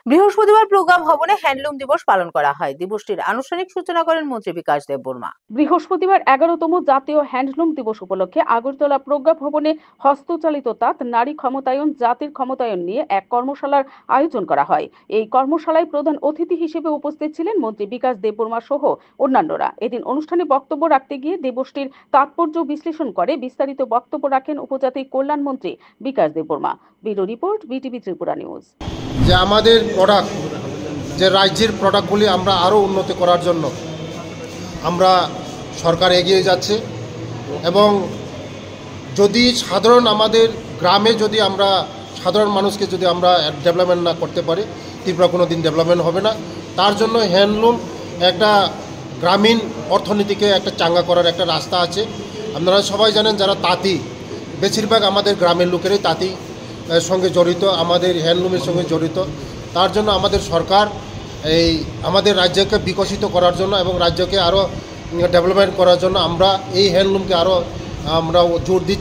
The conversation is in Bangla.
বৃহস্পতিবার প্রজ্ঞা ভবনে হ্যান্ডলুম দিবস পালন করা হয়। দিবসটির আনুষ্ঠানিক সূচনা করেন মন্ত্রী বিকাশ দেববর্মা। বৃহস্পতিবার 11তম জাতীয় হ্যান্ডলুম দিবস উপলক্ষে আগরতলা প্রজ্ঞা ভবনে হস্তচালিত তাঁত নারী ক্ষমতায়ন জাতির ক্ষমতায়ন নিয়ে এক কর্মশালার আয়োজন করা হয়। এই কর্মশালায় প্রধান অতিথি হিসেবে উপস্থিত ছিলেন মন্ত্রী বিকাশ দেববর্মা সহ অন্যান্যরা। এদিন অনুষ্ঠানে বক্তব্য রাখতে গিয়ে দিবসটির তাৎপর্য বিশ্লেষণ করে বিস্তারিত বক্তব্য রাখেন উপজাতি কল্যাণ মন্ত্রী Bikash Debbarma. Bureau report, BTV Tripura news. যে আমাদের প্রোডাক্ট, যে রাজ্যের প্রোডাক্টগুলি আমরা আরও উন্নতি করার জন্য আমরা সরকার এগিয়ে যাচ্ছে এবং যদি সাধারণ আমাদের গ্রামে যদি আমরা সাধারণ মানুষকে যদি আমরা ডেভেলপমেন্ট না করতে পারি, ত্রিপুরা কোনো দিন ডেভেলপমেন্ট হবে না। তার জন্য হ্যান্ডলুম একটা গ্রামীণ অর্থনীতিকে একটা চাঙ্গা করার একটা রাস্তা আছে। আপনারা সবাই জানেন যারা তাঁতি, বেশিরভাগ আমাদের গ্রামের লোকেরাই তাঁতি সঙ্গে জড়িত, আমাদের হ্যান্ডলুমের সঙ্গে জড়িত। তার জন্য আমাদের সরকার এই আমাদের রাজ্যকে বিকশিত করার জন্য এবং রাজ্যকে আরও ডেভেলপমেন্ট করার জন্য আমরা এই হ্যান্ডলুমকে আরও আমরা জোর দিচ্ছি।